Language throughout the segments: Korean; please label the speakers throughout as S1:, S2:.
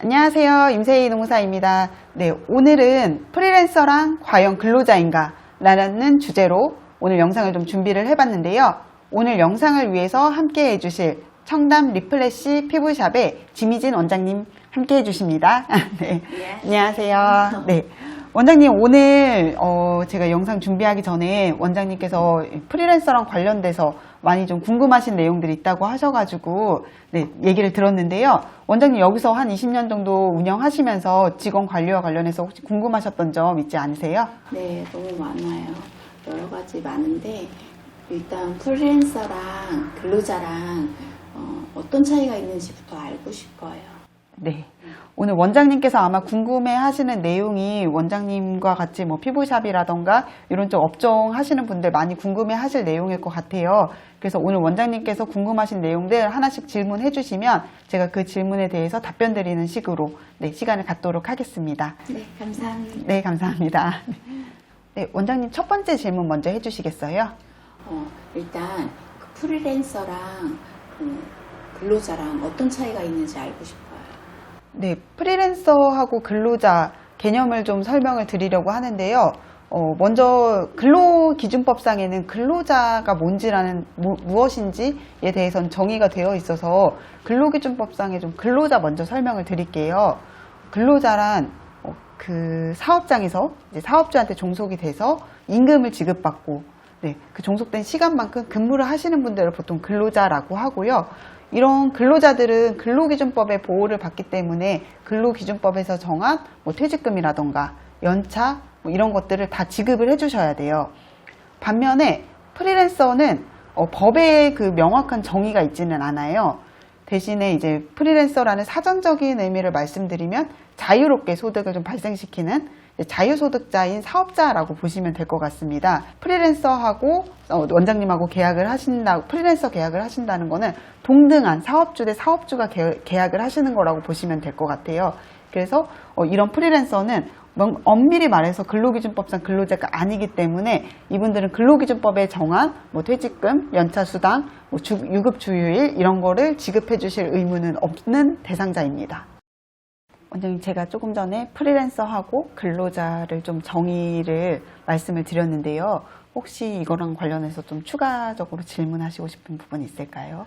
S1: 안녕하세요. 임세희 노무사입니다. 네, 오늘은 프리랜서랑 과연 근로자인가? 라는 주제로 오늘 영상을 좀 준비를 해봤는데요. 오늘 영상을 위해서 함께 해주실 청담 리플래시 피부샵의 지미진 원장님 함께 해주십니다. 네, 안녕하세요. 네. 원장님, 오늘 제가 영상 준비하기 전에 원장님께서 프리랜서랑 관련돼서 많이 좀 궁금하신 내용들이 있다고 하셔가지고 네, 얘기를 들었는데요. 원장님 여기서 한 20년 정도 운영하시면서 직원 관리와 관련해서 혹시 궁금하셨던 점 있지 않으세요?
S2: 네, 너무 많아요. 여러 가지 많은데 일단 프리랜서랑 근로자랑 어떤 차이가 있는지부터 알고 싶어요.
S1: 네. 오늘 원장님께서 아마 궁금해 하시는 내용이 원장님과 같이 뭐 피부샵이라던가 이런 쪽 업종 하시는 분들 많이 궁금해 하실 내용일 것 같아요. 그래서 오늘 원장님께서 궁금하신 내용들 하나씩 질문해 주시면 제가 그 질문에 대해서 답변 드리는 식으로 네, 시간을 갖도록 하겠습니다.
S2: 네, 감사합니다.
S1: 네, 감사합니다. 네, 원장님 첫 번째 질문 먼저 해 주시겠어요?
S2: 일단 그 프리랜서랑 근로자랑 어떤 차이가 있는지 알고 싶어요.
S1: 네, 프리랜서하고 근로자 개념을 좀 설명을 드리려고 하는데요. 먼저 근로기준법상에는 근로자가 뭔지라는 무엇인지에 대해서는 정의가 되어 있어서 근로기준법상에 좀 근로자 먼저 설명을 드릴게요. 근로자란 그 사업장에서 이제 사업주한테 종속이 돼서 임금을 지급받고 네, 그 종속된 시간만큼 근무를 하시는 분들을 보통 근로자라고 하고요. 이런 근로자들은 근로기준법의 보호를 받기 때문에 근로기준법에서 정한 뭐 퇴직금이라던가 연차 뭐 이런 것들을 다 지급을 해주셔야 돼요. 반면에 프리랜서는 법에 그 명확한 정의가 있지는 않아요. 대신에 이제 프리랜서라는 사전적인 의미를 말씀드리면 자유롭게 소득을 좀 발생시키는 자유소득자인 사업자라고 보시면 될 것 같습니다. 프리랜서하고 원장님하고 계약을 하신다고 프리랜서 계약을 하신다는 거는 동등한 사업주 대 사업주가 계약을 하시는 거라고 보시면 될 것 같아요. 그래서 이런 프리랜서는 엄밀히 말해서 근로기준법상 근로자가 아니기 때문에 이분들은 근로기준법에 정한 뭐 퇴직금, 연차수당, 뭐 유급주휴일 이런 거를 지급해 주실 의무는 없는 대상자입니다. 원장님, 제가 조금 전에 프리랜서하고 근로자를 좀 정의를 말씀을 드렸는데요. 혹시 이거랑 관련해서 좀 추가적으로 질문하시고 싶은 부분이 있을까요?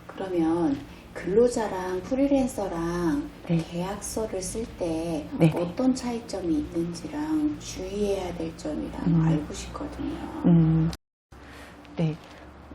S2: 그러면 근로자랑 프리랜서랑
S1: 네.
S2: 계약서를 쓸 때
S1: 네.
S2: 어떤 차이점이 있는지랑 주의해야 될 점이랑 알고 싶거든요.
S1: 네.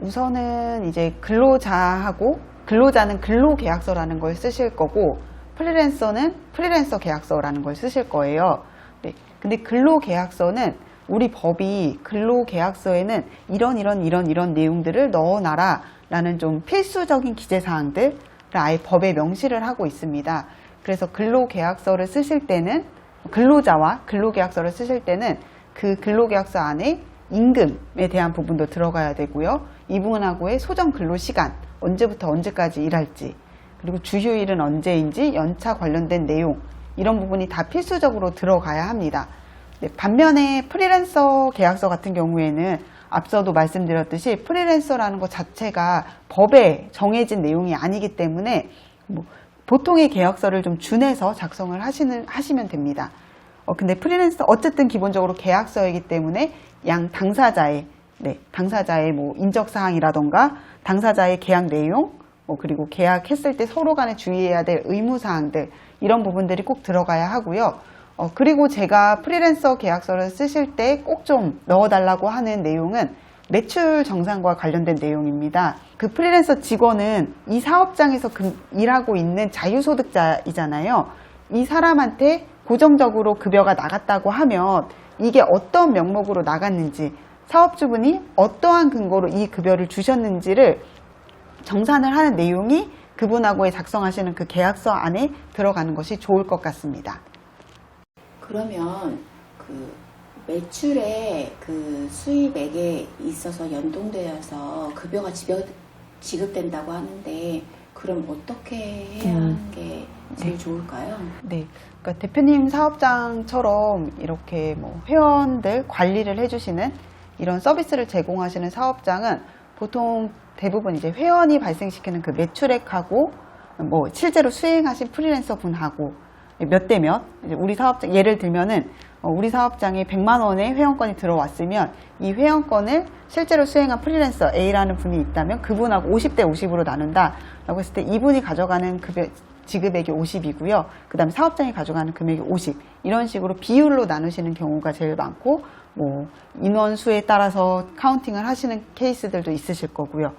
S1: 우선은 이제 근로자는 근로계약서라는 걸 쓰실 거고 프리랜서는 프리랜서 계약서라는 걸 쓰실 거예요. 네. 근데 근로계약서는 우리 법이 근로계약서에는 이런 내용들을 넣어놔라 라는 좀 필수적인 기재사항들을 아예 법에 명시를 하고 있습니다. 그래서 근로계약서를 쓰실 때는 근로자와 근로계약서를 쓰실 때는 그 근로계약서 안에 임금에 대한 부분도 들어가야 되고요. 이 부분하고의 소정 근로시간, 언제부터 언제까지 일할지, 그리고 주휴일은 언제인지, 연차 관련된 내용 이런 부분이 다 필수적으로 들어가야 합니다. 네, 반면에 프리랜서 계약서 같은 경우에는 앞서도 말씀드렸듯이 프리랜서라는 것 자체가 법에 정해진 내용이 아니기 때문에 보통의 계약서를 좀 준해서 작성을 하시면 됩니다. 근데 프리랜서 어쨌든 기본적으로 계약서이기 때문에 양 당사자의 뭐 인적사항이라던가 당사자의 계약 내용 그리고 계약했을 때 서로 간에 주의해야 될 의무사항들 이런 부분들이 꼭 들어가야 하고요. 그리고 제가 프리랜서 계약서를 쓰실 때 꼭 좀 넣어달라고 하는 내용은 매출 정산과 관련된 내용입니다. 그 프리랜서 직원은 이 사업장에서 일하고 있는 자유소득자이잖아요. 이 사람한테 고정적으로 급여가 나갔다고 하면 이게 어떤 명목으로 나갔는지 사업주분이 어떠한 근거로 이 급여를 주셨는지를 정산을 하는 내용이 그분하고의 작성하시는 그 계약서 안에 들어가는 것이 좋을 것 같습니다.
S2: 그러면 그 매출의 그 수입액에 있어서 연동되어서 급여가 지급된다고 하는데 그럼 어떻게 해야 하는 게 제일 좋을까요?
S1: 네, 그러니까 대표님 사업장처럼 이렇게 뭐 회원들 관리를 해주시는 이런 서비스를 제공하시는 사업장은 보통 대부분 이제 회원이 발생시키는 그 매출액하고 뭐 실제로 수행하신 프리랜서 분하고 몇 대 몇, 이제 우리 사업장, 예를 들면은 우리 사업장에 100만 원의 회원권이 들어왔으면 이 회원권을 실제로 수행한 프리랜서 A라는 분이 있다면 그분하고 50대 50으로 나눈다 라고 했을 때 이분이 가져가는 지급액이 50이고요. 그 다음에 사업장이 가져가는 금액이 50. 이런 식으로 비율로 나누시는 경우가 제일 많고, 뭐, 인원수에 따라서 카운팅을 하시는 케이스들도 있으실 거고요.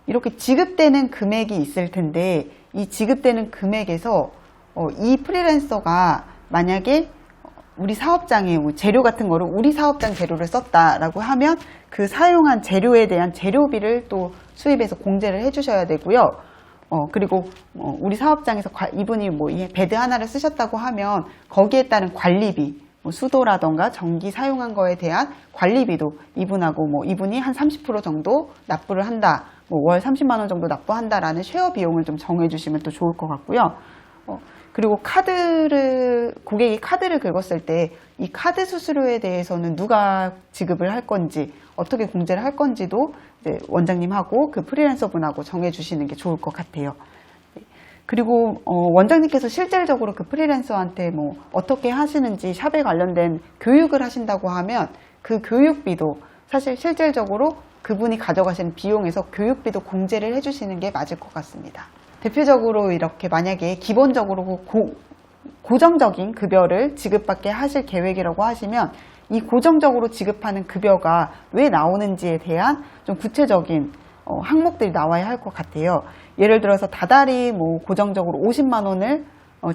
S1: 이렇게 지급되는 금액이 있을 텐데, 이 지급되는 금액에서 이 프리랜서가 만약에 우리 사업장에 재료 같은 거를 우리 사업장 재료를 썼다라고 하면 그 사용한 재료에 대한 재료비를 또 수입해서 공제를 해주셔야 되고요. 그리고 우리 사업장에서 이분이 뭐 베드 하나를 쓰셨다고 하면 거기에 따른 관리비, 뭐 수도라던가 전기 사용한 거에 대한 관리비도 이분하고 뭐 이분이 한 30% 정도 납부를 한다, 뭐 월 30만 원 정도 납부한다라는 쉐어 비용을 좀 정해주시면 또 좋을 것 같고요. 그리고 고객이 카드를 긁었을 때 이 카드 수수료에 대해서는 누가 지급을 할 건지, 어떻게 공제를 할 건지도 이제 원장님하고 그 프리랜서 분하고 정해주시는 게 좋을 것 같아요. 그리고 원장님께서 실질적으로 그 프리랜서한테 뭐 어떻게 하시는지 샵에 관련된 교육을 하신다고 하면 그 교육비도 사실 실질적으로 그분이 가져가시는 비용에서 교육비도 공제를 해주시는 게 맞을 것 같습니다. 대표적으로 이렇게 만약에 기본적으로 고정적인 급여를 지급받게 하실 계획이라고 하시면 이 고정적으로 지급하는 급여가 왜 나오는지에 대한 좀 구체적인 항목들이 나와야 할 것 같아요. 예를 들어서 다달이 뭐 고정적으로 50만 원을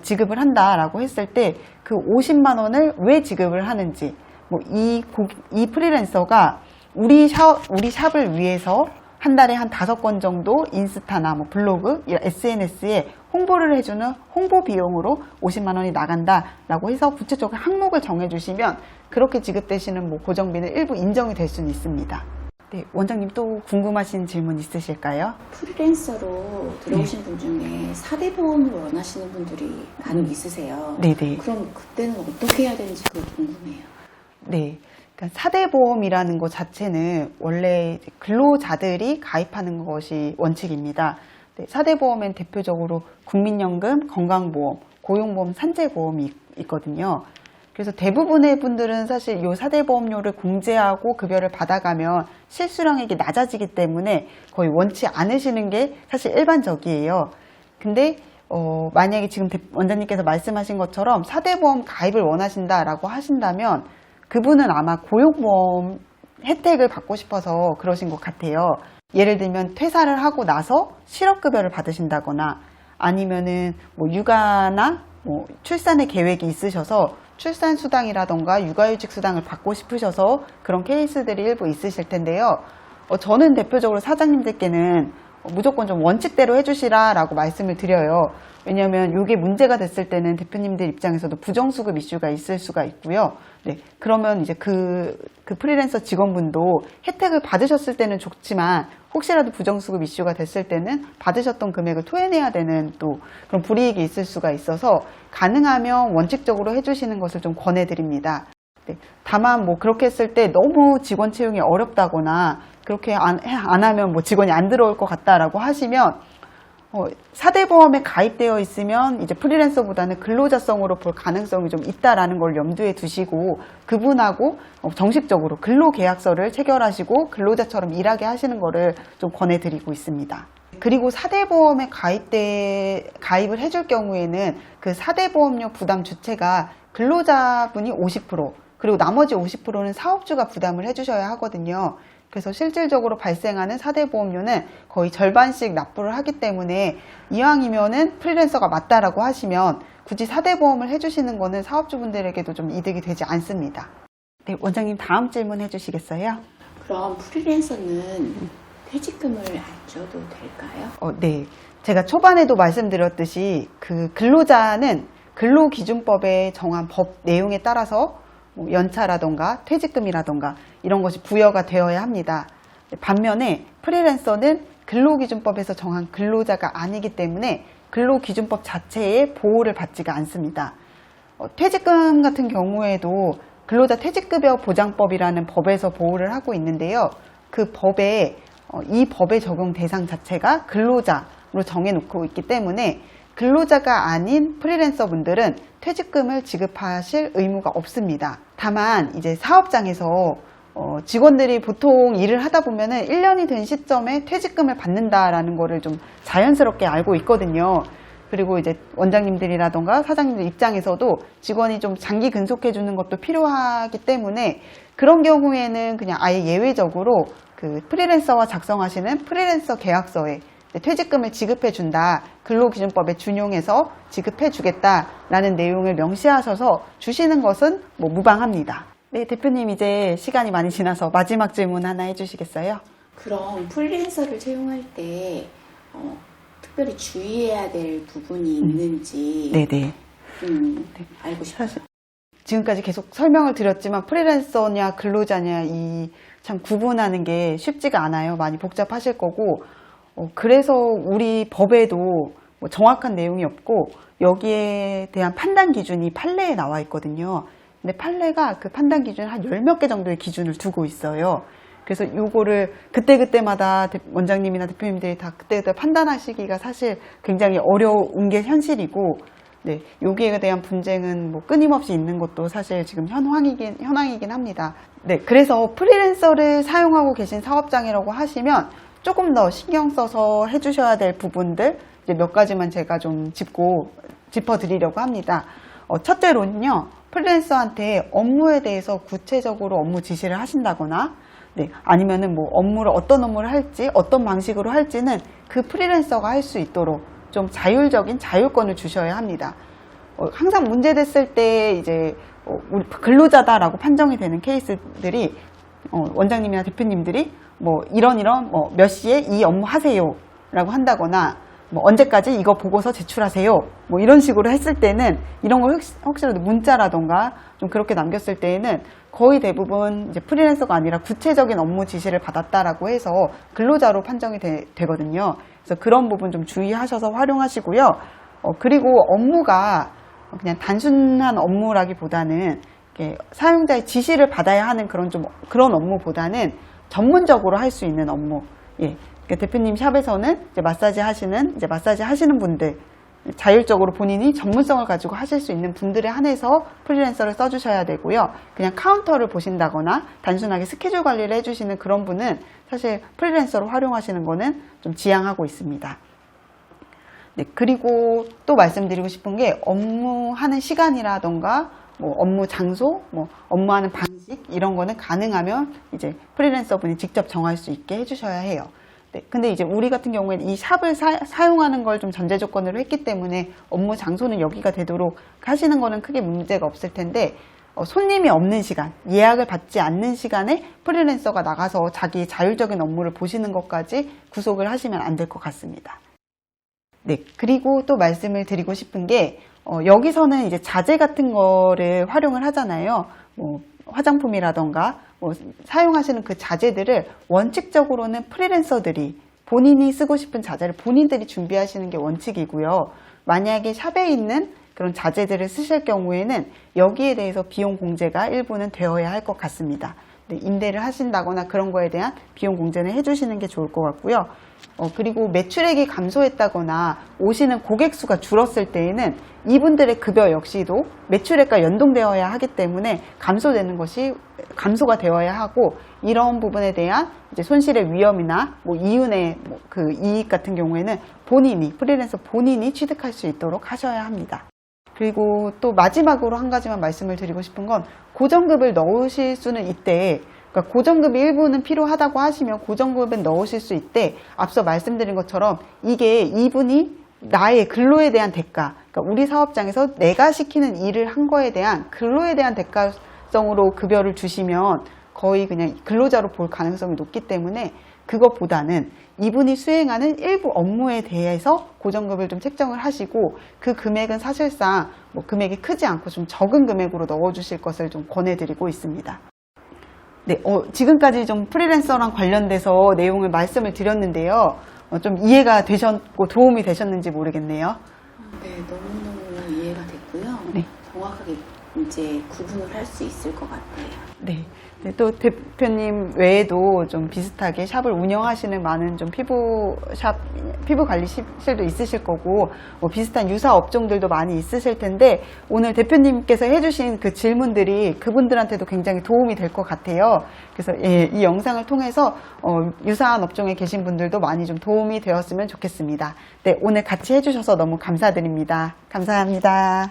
S1: 지급을 한다라고 했을 때 그 50만 원을 왜 지급을 하는지, 뭐 이 프리랜서가 우리 샵을 위해서 한 달에 한 5건 정도 인스타나 뭐 블로그, SNS에 홍보를 해주는 홍보 비용으로 50만 원이 나간다라고 해서 구체적으로 항목을 정해주시면 그렇게 지급되시는 뭐 고정비는 일부 인정이 될 수는 있습니다. 네, 원장님 또 궁금하신 질문 있으실까요?
S2: 프리랜서로 들어오신 분 중에 4대 보험을 원하시는 분들이 간혹 있으세요.
S1: 네네.
S2: 그럼 그때는 어떻게 해야 되는지 그거 궁금해요.
S1: 네. 그러니까 4대 보험이라는 것 자체는 원래 근로자들이 가입하는 것이 원칙입니다. 네, 4대 보험엔 대표적으로 국민연금, 건강보험, 고용보험, 산재보험이 있거든요. 그래서 대부분의 분들은 사실 이 4대 보험료를 공제하고 급여를 받아가면 실수령액이 낮아지기 때문에 거의 원치 않으시는 게 사실 일반적이에요. 근데 만약에 지금 원장님께서 말씀하신 것처럼 4대 보험 가입을 원하신다라고 하신다면 그분은 아마 고용보험 혜택을 받고 싶어서 그러신 것 같아요. 예를 들면 퇴사를 하고 나서 실업급여를 받으신다거나 아니면은 뭐 육아나 뭐 출산의 계획이 있으셔서 출산수당이라던가 육아휴직수당을 받고 싶으셔서 그런 케이스들이 일부 있으실 텐데요. 저는 대표적으로 사장님들께는 무조건 좀 원칙대로 해주시라라고 말씀을 드려요. 왜냐하면 이게 문제가 됐을 때는 대표님들 입장에서도 부정수급 이슈가 있을 수가 있고요. 네, 그러면 이제 그 프리랜서 직원분도 혜택을 받으셨을 때는 좋지만 혹시라도 부정수급 이슈가 됐을 때는 받으셨던 금액을 토해내야 되는 또 그런 불이익이 있을 수가 있어서 가능하면 원칙적으로 해주시는 것을 좀 권해드립니다. 네, 다만 뭐 그렇게 했을 때 너무 직원 채용이 어렵다거나 그렇게 안 하면 뭐 직원이 안 들어올 것 같다라고 하시면 4대 보험에 가입되어 있으면 이제 프리랜서보다는 근로자성으로 볼 가능성이 좀 있다라는 걸 염두에 두시고 그분하고 정식적으로 근로계약서를 체결하시고 근로자처럼 일하게 하시는 거를 좀 권해드리고 있습니다. 그리고 4대 보험에 가입을 해줄 경우에는 그 4대 보험료 부담 주체가 근로자분이 50%, 그리고 나머지 50%는 사업주가 부담을 해주셔야 하거든요. 그래서 실질적으로 발생하는 4대 보험료는 거의 절반씩 납부를 하기 때문에 이왕이면은 프리랜서가 맞다라고 하시면 굳이 4대 보험을 해주시는 거는 사업주분들에게도 좀 이득이 되지 않습니다. 네, 원장님 다음 질문 해주시겠어요?
S2: 그럼 프리랜서는 퇴직금을 안 줘도 될까요?
S1: 네. 제가 초반에도 말씀드렸듯이 그 근로자는 근로기준법에 정한 법 내용에 따라서 뭐 연차라던가 퇴직금이라던가 이런 것이 부여가 되어야 합니다. 반면에 프리랜서는 근로기준법에서 정한 근로자가 아니기 때문에 근로기준법 자체의 보호를 받지가 않습니다. 퇴직금 같은 경우에도 근로자 퇴직급여 보장법이라는 법에서 보호를 하고 있는데요. 그 법에 이 법의 적용 대상 자체가 근로자로 정해놓고 있기 때문에 근로자가 아닌 프리랜서 분들은 퇴직금을 지급하실 의무가 없습니다. 다만 이제 사업장에서 직원들이 보통 일을 하다 보면은 1년이 된 시점에 퇴직금을 받는다라는 거를 좀 자연스럽게 알고 있거든요. 그리고 이제 원장님들이라던가 사장님들 입장에서도 직원이 좀 장기 근속해 주는 것도 필요하기 때문에 그런 경우에는 그냥 아예 예외적으로 그 프리랜서와 작성하시는 프리랜서 계약서에 퇴직금을 지급해 준다. 근로기준법에 준용해서 지급해 주겠다라는 내용을 명시하셔서 주시는 것은 뭐 무방합니다. 네, 대표님 이제 시간이 많이 지나서 마지막 질문 하나 해주시겠어요?
S2: 그럼 프리랜서를 채용할 때 특별히 주의해야 될 부분이 있는지
S1: 네네.
S2: 알고 싶어요.
S1: 지금까지 계속 설명을 드렸지만 프리랜서냐 근로자냐 이 참 구분하는 게 쉽지가 않아요. 많이 복잡하실 거고 그래서 우리 법에도 뭐 정확한 내용이 없고 여기에 대한 판단 기준이 판례에 나와 있거든요. 근데 판례가 그 판단 기준 한 10몇 개 정도의 기준을 두고 있어요. 그래서 요거를 그때그때마다 원장님이나 대표님들이 다 그때그때 판단하시기가 사실 굉장히 어려운 게 현실이고, 네, 여기에 대한 분쟁은 뭐 끊임없이 있는 것도 사실 지금 현황이긴 합니다. 네, 그래서 프리랜서를 사용하고 계신 사업장이라고 하시면 조금 더 신경 써서 해주셔야 될 부분들 이제 몇 가지만 제가 좀 짚어드리려고 합니다. 첫째로는요, 프리랜서한테 업무에 대해서 구체적으로 업무 지시를 하신다거나, 네, 아니면은 뭐 어떤 업무를 할지, 어떤 방식으로 할지는 그 프리랜서가 할 수 있도록 좀 자율적인 자율권을 주셔야 합니다. 항상 문제됐을 때 이제 우리 근로자다라고 판정이 되는 케이스들이 원장님이나 대표님들이 뭐 이런 뭐 몇 시에 이 업무 하세요 라고 한다거나 뭐 언제까지 이거 보고서 제출하세요 뭐 이런 식으로 했을 때는 이런 걸 혹시라도 문자라던가 좀 그렇게 남겼을 때에는 거의 대부분 이제 프리랜서가 아니라 구체적인 업무 지시를 받았다라고 해서 근로자로 판정이 되거든요. 그래서 그런 부분 좀 주의하셔서 활용하시고요. 그리고 업무가 그냥 단순한 업무라기보다는 이렇게 사용자의 지시를 받아야 하는 그런 업무보다는 전문적으로 할 수 있는 업무. 예. 그러니까 대표님 샵에서는 이제 마사지 하시는 분들, 자율적으로 본인이 전문성을 가지고 하실 수 있는 분들에 한해서 프리랜서를 써주셔야 되고요. 그냥 카운터를 보신다거나 단순하게 스케줄 관리를 해주시는 그런 분은 사실 프리랜서로 활용하시는 거는 좀 지양하고 있습니다. 네, 그리고 또 말씀드리고 싶은 게 업무하는 시간이라던가 뭐 업무 장소, 뭐 업무하는 방식 이런 거는 가능하면 이제 프리랜서 분이 직접 정할 수 있게 해주셔야 해요. 네, 근데 이제 우리 같은 경우에는 이 샵을 사용하는 걸 좀 전제 조건으로 했기 때문에 업무 장소는 여기가 되도록 하시는 거는 크게 문제가 없을 텐데 손님이 없는 시간, 예약을 받지 않는 시간에 프리랜서가 나가서 자기 자율적인 업무를 보시는 것까지 구속을 하시면 안 될 것 같습니다. 네, 그리고 또 말씀을 드리고 싶은 게 여기서는 이제 자재 같은 거를 활용을 하잖아요. 뭐 화장품이라던가 뭐 사용하시는 그 자재들을 원칙적으로는 프리랜서들이 본인이 쓰고 싶은 자재를 본인들이 준비하시는 게 원칙이고요. 만약에 샵에 있는 그런 자재들을 쓰실 경우에는 여기에 대해서 비용 공제가 일부는 되어야 할 것 같습니다. 네, 임대를 하신다거나 그런 거에 대한 비용 공제는 해주시는 게 좋을 것 같고요. 그리고 매출액이 감소했다거나 오시는 고객 수가 줄었을 때에는 이분들의 급여 역시도 매출액과 연동되어야 하기 때문에 감소가 되어야 하고 이런 부분에 대한 이제 손실의 위험이나 뭐 이윤의 그 이익 같은 경우에는 프리랜서 본인이 취득할 수 있도록 하셔야 합니다. 그리고 또 마지막으로 한 가지만 말씀을 드리고 싶은 건 고정급을 넣으실 수는 있대. 그러니까 고정급이 일부는 필요하다고 하시면 고정급은 넣으실 수 있대. 앞서 말씀드린 것처럼 이게 이분이 나의 근로에 대한 대가, 그러니까 우리 사업장에서 내가 시키는 일을 한 거에 대한 근로에 대한 대가성으로 급여를 주시면 거의 그냥 근로자로 볼 가능성이 높기 때문에 그것보다는 이분이 수행하는 일부 업무에 대해서 고정급을 좀 책정을 하시고 그 금액은 사실상 뭐 금액이 크지 않고 좀 적은 금액으로 넣어주실 것을 좀 권해드리고 있습니다. 네, 지금까지 좀 프리랜서랑 관련돼서 내용을 말씀을 드렸는데요. 좀 이해가 되셨고 도움이 되셨는지 모르겠네요.
S2: 네, 너무너무 이해가 됐고요.
S1: 네.
S2: 정확하게 이제 구분을 할 수 있을 것 같아요.
S1: 네. 네, 또 대표님 외에도 좀 비슷하게 샵을 운영하시는 많은 좀 피부 관리실도 있으실 거고, 뭐 비슷한 유사 업종들도 많이 있으실 텐데, 오늘 대표님께서 해주신 그 질문들이 그분들한테도 굉장히 도움이 될 것 같아요. 그래서 예, 이 영상을 통해서 유사한 업종에 계신 분들도 많이 좀 도움이 되었으면 좋겠습니다. 네, 오늘 같이 해주셔서 너무 감사드립니다. 감사합니다.